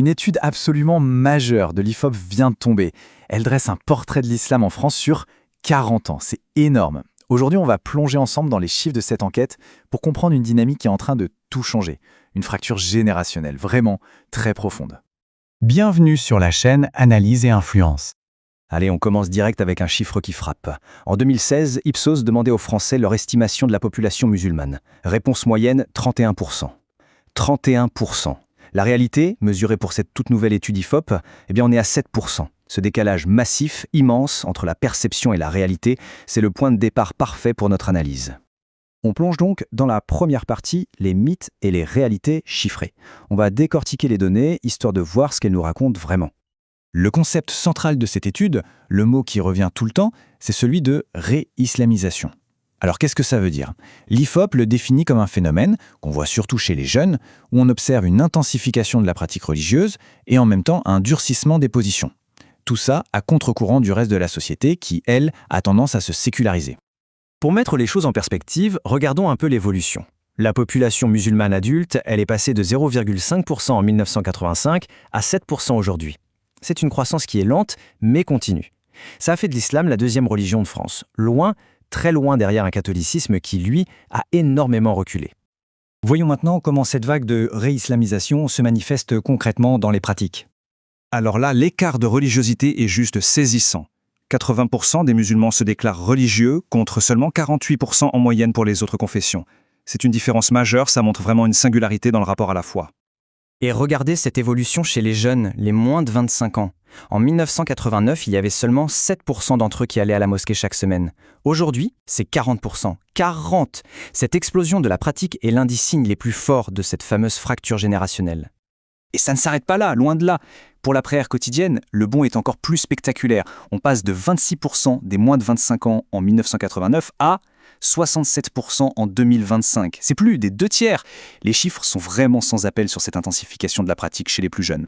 Une étude absolument majeure de l'IFOP vient de tomber. Elle dresse un portrait de l'islam en France sur 40 ans. C'est énorme. Aujourd'hui, on va plonger ensemble dans les chiffres de cette enquête pour comprendre une dynamique qui est en train de tout changer. Une fracture générationnelle, vraiment très profonde. Bienvenue sur la chaîne Analyse et Influence. Allez, on commence direct avec un chiffre qui frappe. En 2016, Ipsos demandait aux Français leur estimation de la population musulmane. Réponse moyenne, 31%. 31%. La réalité, mesurée pour cette toute nouvelle étude IFOP, on est à 7%. Ce décalage massif, immense, entre la perception et la réalité, c'est le point de départ parfait pour notre analyse. On plonge donc dans la première partie, les mythes et les réalités chiffrées. On va décortiquer les données, histoire de voir ce qu'elles nous racontent vraiment. Le concept central de cette étude, le mot qui revient tout le temps, c'est celui de réislamisation. Alors qu'est-ce que ça veut dire? L'IFOP le définit comme un phénomène, qu'on voit surtout chez les jeunes, où on observe une intensification de la pratique religieuse et en même temps un durcissement des positions. Tout ça à contre-courant du reste de la société qui, elle, a tendance à se séculariser. Pour mettre les choses en perspective, regardons un peu l'évolution. La population musulmane adulte, elle est passée de 0,5% en 1985 à 7% aujourd'hui. C'est une croissance qui est lente, mais continue. Ça a fait de l'islam la deuxième religion de France, loin, très loin derrière un catholicisme qui, lui, a énormément reculé. Voyons maintenant comment cette vague de réislamisation se manifeste concrètement dans les pratiques. Alors là, l'écart de religiosité est juste saisissant. 80% des musulmans se déclarent religieux, contre seulement 48% en moyenne pour les autres confessions. C'est une différence majeure, ça montre vraiment une singularité dans le rapport à la foi. Et regardez cette évolution chez les jeunes, les moins de 25 ans. En 1989, il y avait seulement 7% d'entre eux qui allaient à la mosquée chaque semaine. Aujourd'hui, c'est 40%. 40! Cette explosion de la pratique est l'un des signes les plus forts de cette fameuse fracture générationnelle. Et ça ne s'arrête pas là, loin de là. Pour la prière quotidienne, le bond est encore plus spectaculaire. On passe de 26% des moins de 25 ans en 1989 à 67% en 2025. C'est plus des 2/3. Les chiffres sont vraiment sans appel sur cette intensification de la pratique chez les plus jeunes.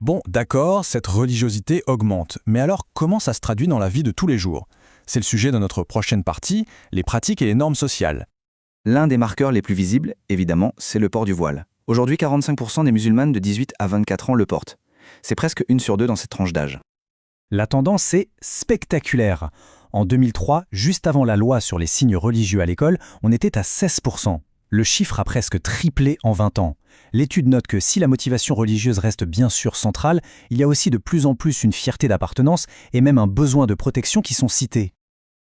Bon, d'accord, cette religiosité augmente. Mais alors, comment ça se traduit dans la vie de tous les jours? C'est le sujet de notre prochaine partie, les pratiques et les normes sociales. L'un des marqueurs les plus visibles, évidemment, c'est le port du voile. Aujourd'hui, 45% des musulmanes de 18 à 24 ans le portent. C'est presque 1 sur 2 dans cette tranche d'âge. La tendance est spectaculaire. En 2003, juste avant la loi sur les signes religieux à l'école, on était à 16%. Le chiffre a presque triplé en 20 ans. L'étude note que si la motivation religieuse reste bien sûr centrale, il y a aussi de plus en plus une fierté d'appartenance et même un besoin de protection qui sont cités.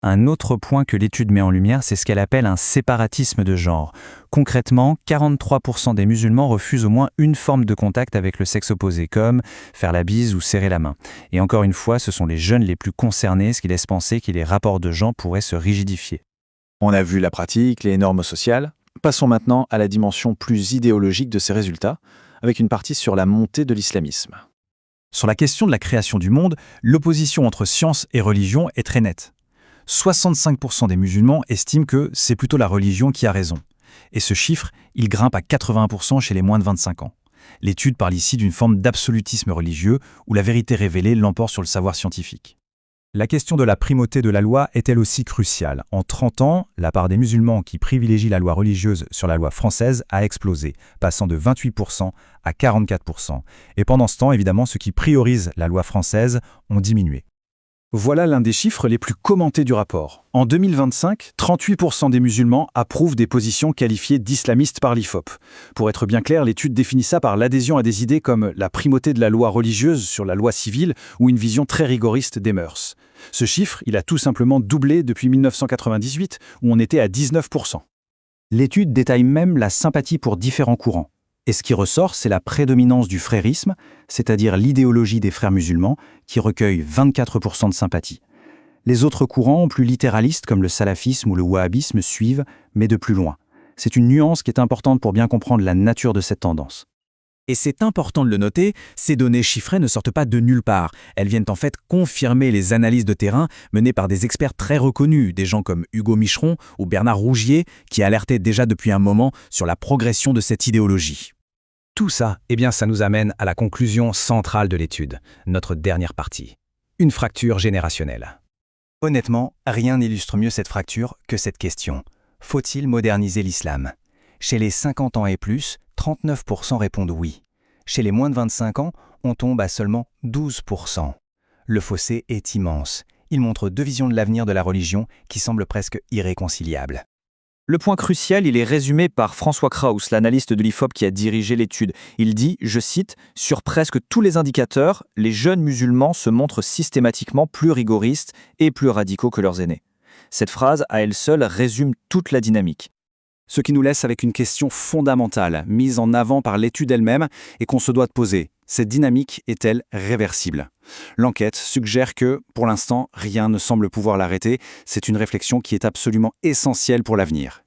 Un autre point que l'étude met en lumière, c'est ce qu'elle appelle un séparatisme de genre. Concrètement, 43% des musulmans refusent au moins une forme de contact avec le sexe opposé, comme faire la bise ou serrer la main. Et encore une fois, ce sont les jeunes les plus concernés, ce qui laisse penser que les rapports de genre pourraient se rigidifier. On a vu la pratique, les normes sociales. Passons maintenant à la dimension plus idéologique de ces résultats, avec une partie sur la montée de l'islamisme. Sur la question de la création du monde, l'opposition entre science et religion est très nette. 65% des musulmans estiment que c'est plutôt la religion qui a raison. Et ce chiffre, il grimpe à 80% chez les moins de 25 ans. L'étude parle ici d'une forme d'absolutisme religieux où la vérité révélée l'emporte sur le savoir scientifique. La question de la primauté de la loi est elle aussi cruciale. En 30 ans, la part des musulmans qui privilégient la loi religieuse sur la loi française a explosé, passant de 28% à 44%. Et pendant ce temps, évidemment, ceux qui priorisent la loi française ont diminué. Voilà l'un des chiffres les plus commentés du rapport. En 2025, 38% des musulmans approuvent des positions qualifiées d'islamistes par l'IFOP. Pour être bien clair, l'étude définit ça par l'adhésion à des idées comme la primauté de la loi religieuse sur la loi civile ou une vision très rigoriste des mœurs. Ce chiffre, il a tout simplement doublé depuis 1998, où on était à 19%. L'étude détaille même la sympathie pour différents courants. Et ce qui ressort, c'est la prédominance du frérisme, c'est-à-dire l'idéologie des frères musulmans, qui recueille 24% de sympathie. Les autres courants, plus littéralistes comme le salafisme ou le wahhabisme, suivent, mais de plus loin. C'est une nuance qui est importante pour bien comprendre la nature de cette tendance. Et c'est important de le noter, ces données chiffrées ne sortent pas de nulle part. Elles viennent en fait confirmer les analyses de terrain menées par des experts très reconnus, des gens comme Hugo Micheron ou Bernard Rougier, qui alertaient déjà depuis un moment sur la progression de cette idéologie. Tout ça, ça nous amène à la conclusion centrale de l'étude, notre dernière partie. Une fracture générationnelle. Honnêtement, rien n'illustre mieux cette fracture que cette question. Faut-il moderniser l'islam? Chez les 50 ans et plus, 39% répondent oui. Chez les moins de 25 ans, on tombe à seulement 12%. Le fossé est immense. Il montre deux visions de l'avenir de la religion qui semblent presque irréconciliables. Le point crucial, il est résumé par François Kraus, l'analyste de l'IFOP qui a dirigé l'étude. Il dit, je cite, « Sur presque tous les indicateurs, les jeunes musulmans se montrent systématiquement plus rigoristes et plus radicaux que leurs aînés. » Cette phrase, à elle seule, résume toute la dynamique. Ce qui nous laisse avec une question fondamentale, mise en avant par l'étude elle-même et qu'on se doit de poser. Cette dynamique est-elle réversible? L'enquête suggère que, pour l'instant, rien ne semble pouvoir l'arrêter. C'est une réflexion qui est absolument essentielle pour l'avenir.